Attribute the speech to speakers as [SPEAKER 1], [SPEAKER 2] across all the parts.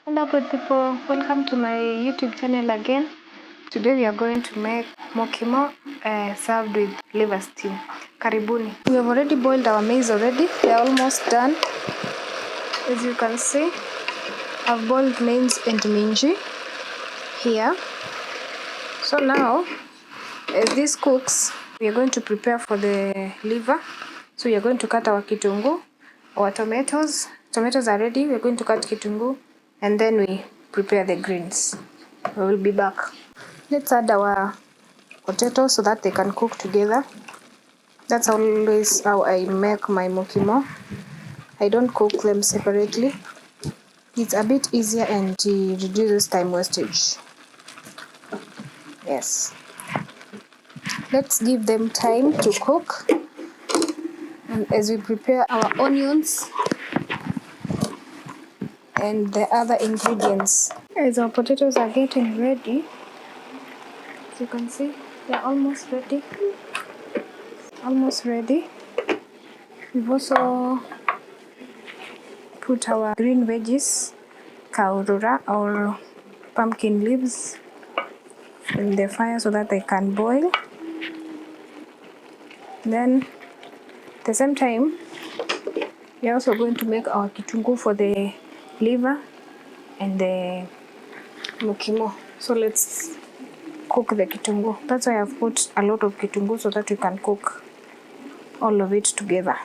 [SPEAKER 1] Hello good people, welcome to my YouTube channel again. Today we are going to make mukimo served with liver stew. Karibuni. We have already boiled our maize already. They are almost done. As you can see, I've boiled maize and minji here. So now, as this cooks, we are going to prepare for the liver. So we are going to cut our kitungu, our tomatoes. Tomatoes are ready. We are going to cut kitungu and then we prepare the greens. We will be back. Let's add our potatoes so that they can cook together. That's always how I make my mukimo. I don't cook them separately. It's a bit easier and it reduces time wastage. Yes. Let's give them time to cook. And as we prepare our onions and the other ingredients. As our potatoes are getting ready, as you can see, they're almost ready. Almost ready. We've also put our green veggies, kaurura or pumpkin leaves, in the fire so that they can boil. Then at the same time, we're also going to make our kitungu for the liver and the mukimo. So let's cook the kitungu. That's why I've put a lot of kitungu so that we can cook all of it together.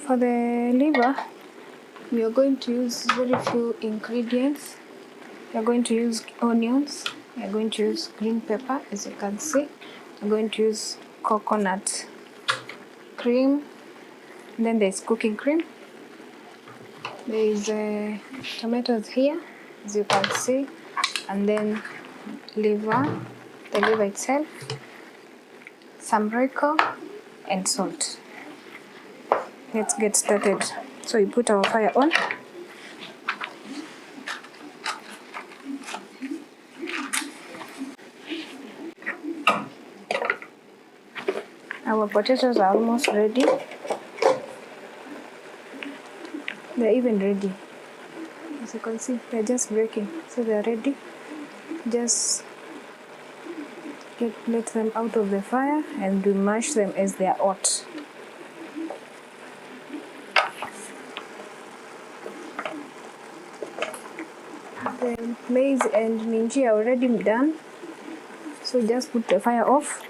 [SPEAKER 1] For the liver, we are going to use very few ingredients. We are going to use onions. We are going to use green pepper, as you can see. I'm going to use coconut cream. And then there's cooking cream. There is tomatoes here, as you can see. And then liver, the liver itself, some royco, and salt. Let's get started. So we put our fire on. Our potatoes are almost ready. They're even ready. As you can see, they're just breaking. So they're ready. Just let them out of the fire and we mash them as they are hot. The maize and minji are already done. So just put the fire off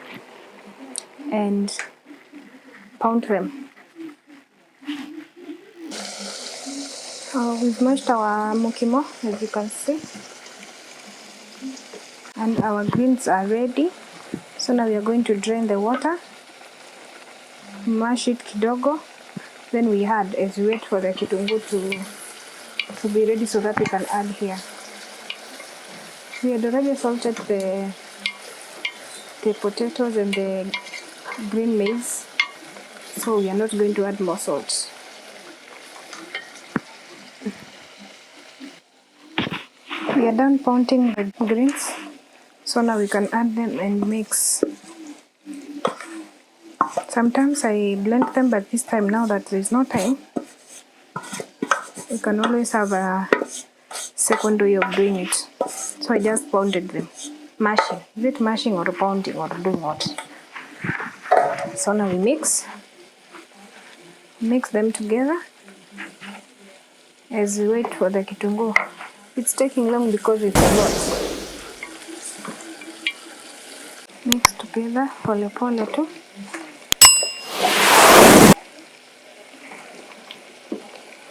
[SPEAKER 1] and pound them. We've mashed our mukimo, as you can see. And our greens are ready. So now we are going to drain the water, mash it kidogo, then we add as we wait for the kitungu to be ready so that we can add here. We had already salted the potatoes and the green maize, so we are not going to add more salt. We are done pounding the greens, so now we can add them and mix. Sometimes I blend them, but this time, now that there is no time, we can always have a second way of doing it. So I just pounded them. Mashing. Is it mashing or pounding or doing what? So now we mix them together as we wait for the kitungu. It's taking long because it's a lot. Mix together, pole pole too.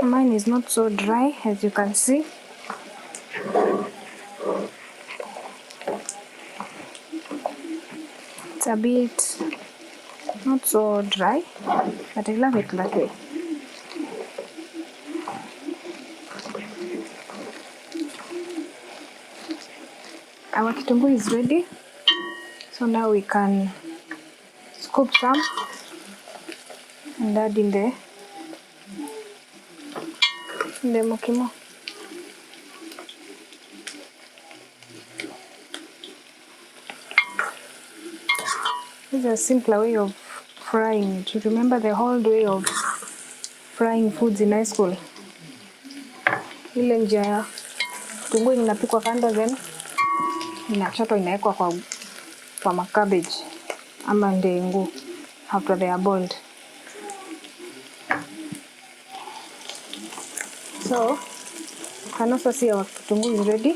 [SPEAKER 1] Mine is not so dry, as you can see. It's a bit not so dry, but I love it that way. Our kitungu is ready, so now we can scoop some and add in the mukimo. This is a simpler way of frying it. You remember the old way of frying foods in high school? ile njia ya kitunguu inapikwa kando, then inachotwa inawekwa kwa makabeji ama ndengu after they are boiled. So you can also see our kitunguu is ready.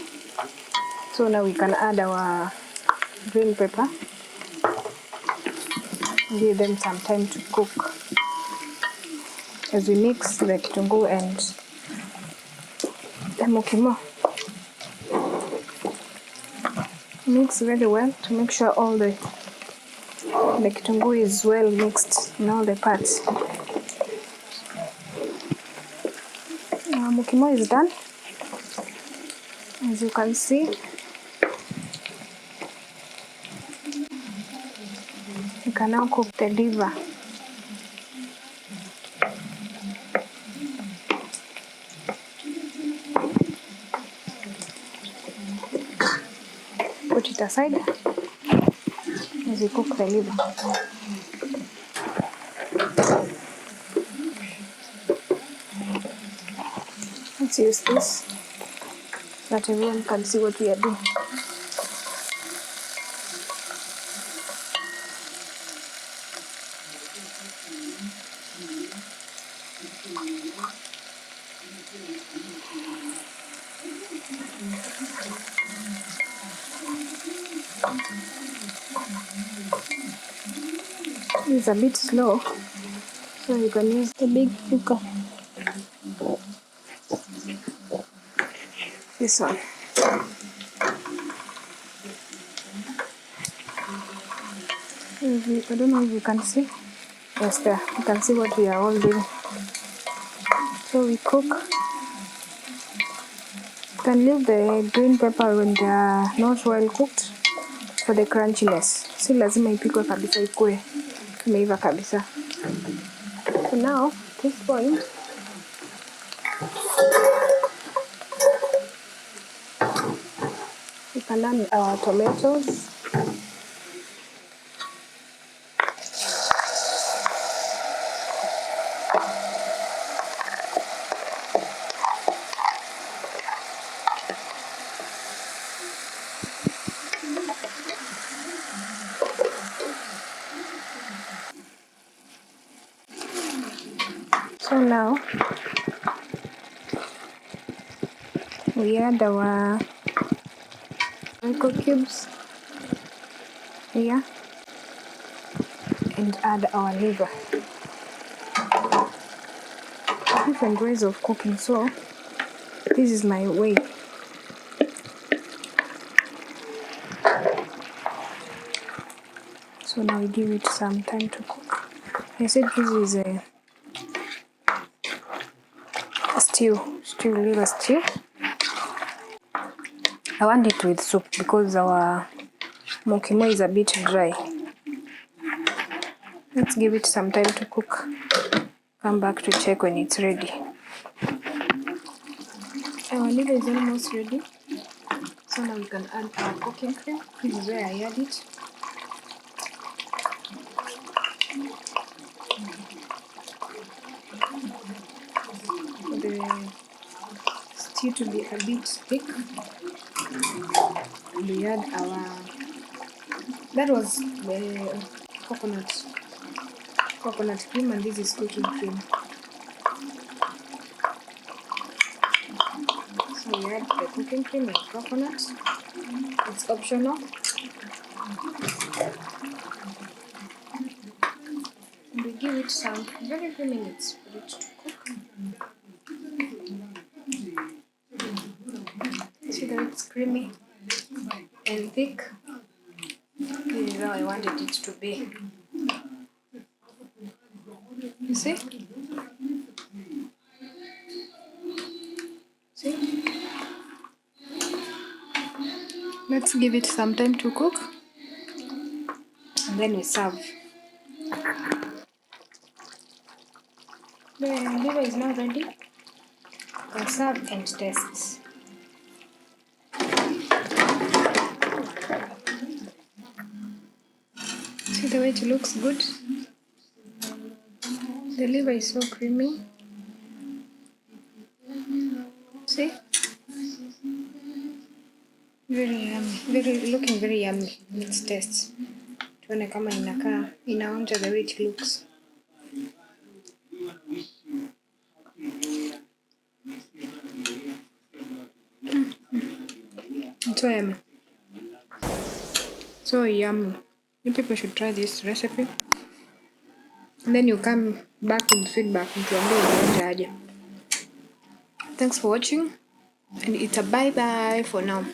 [SPEAKER 1] So now we can add our green pepper. Give them some time to cook as we mix the kitunguu and the mukimo. Mix very well to make sure all the kitunguu is well mixed in all the parts. Our mukimo is done. As you can see, you can now cook the liver. Put it aside as you cook the liver. Let's use this so that everyone can see what we are doing. It's a bit slow, so you can use the big cooker. This one. I don't know if you can see. Yes, there. You can see what we are all doing. So we cook. You can leave the green pepper when they are not well cooked for the crunchiness. Si lazima ipikwe kabisa ikue imeiva kabisa. So now, at this point, we can add our tomatoes. So now we add our Royco cubes here and add our liver. Different ways of cooking, so this is my way. So now we give it some time to cook. I said this is a liver stew. I want it with soup because our mukimo is a bit dry. Let's give it some time to cook. Come back to check when it's ready. Our liver is almost ready. So now we can add our cooking cream. This is where I add it. For the stew to be a bit thick, we add that was the coconut cream, and this is cooking cream. So we add the cooking cream and coconut. It's optional. And we give it some very few minutes for it to cook. See that it's creamy and thick. This is how I wanted it to be. You see? See? Let's give it some time to cook and then we serve. The liver is now ready. We'll serve and taste. See the way it looks good? The liver is so creamy. See? Very yummy. Looking very yummy. Let's taste. Tuone kama inaonja the way it looks. It's so yummy. So yummy. You people should try this recipe. And then you come back with feedback. Thanks for watching. And it's a bye-bye for now.